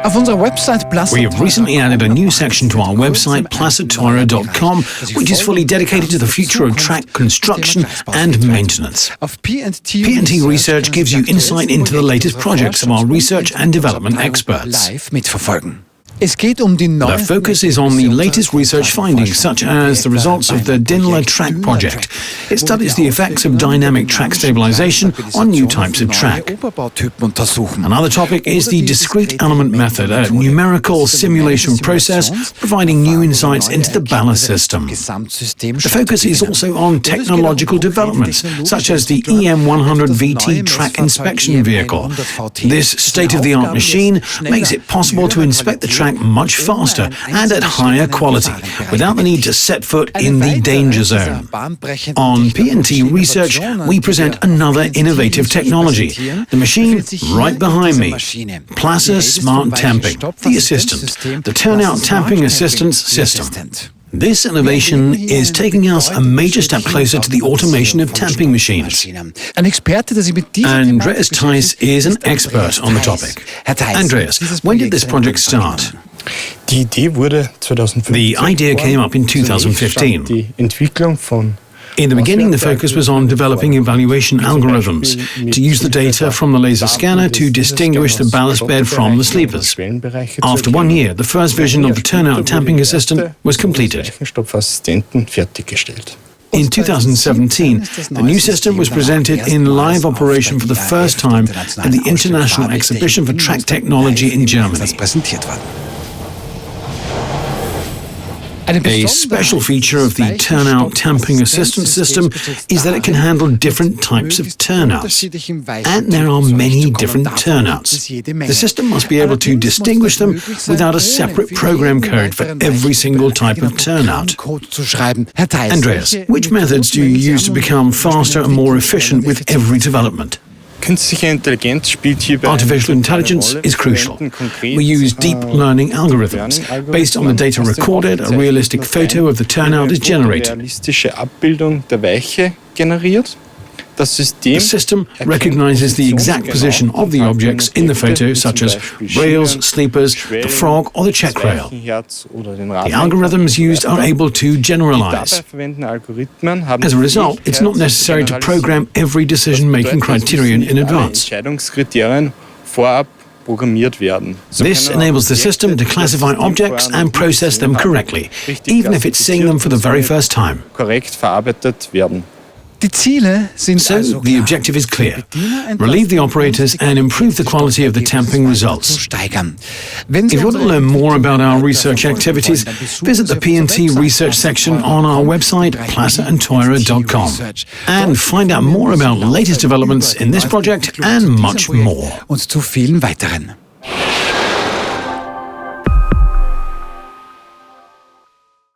We have recently added a new section to our website, PlasserTheurer.com, which is fully dedicated to the future of track construction and maintenance. P&T Research gives you insight into the latest projects of our research and development experts. The focus is on the latest research findings, such as the results of the Dinler track project. It studies the effects of dynamic track stabilization on new types of track. Another topic is the discrete element method, a numerical simulation process providing new insights into the ballast system. The focus is also on technological developments, such as the EM100VT track inspection vehicle. This state-of-the-art machine makes it possible to inspect the track much faster and at higher quality, without the need to set foot in the danger zone. On P&T Research, we present another innovative technology, the machine right behind me, Plasser Smart Tamping, the assistant, the turnout tamping assistance system. This innovation is taking us a major step closer to the automation of tamping machines. Andreas Theis is an expert on the topic. Andreas, when did this project start? The idea came up in 2015. In the beginning, the focus was on developing evaluation algorithms to use the data from the laser scanner to distinguish the ballast bed from the sleepers. After 1 year, the first version of the turnout tamping assistant was completed. In 2017, the new system was presented in live operation for the first time at the International Exhibition for Track Technology in Germany. A special feature of the turnout tamping assistance system is that it can handle different types of turnouts. And there are many different turnouts. The system must be able to distinguish them without a separate program code for every single type of turnout. Andreas, which methods do you use to become faster and more efficient with every development? Artificial intelligence is crucial. We use deep learning algorithms. Based on the data recorded, a realistic photo of the turnout is generated. The system recognizes the exact position of the objects in the photo, such as rails, sleepers, the frog, or the check rail. The algorithms used are able to generalize. As a result, it's not necessary to program every decision-making criterion in advance. This enables the system to classify objects and process them correctly, even if it's seeing them for the very first time. So, the objective is clear: relieve the operators and improve the quality of the tamping results. If you want to learn more about our research activities, visit the P&T Research section on our website, PlasserTheurer.com, and find out more about latest developments in this project and much more.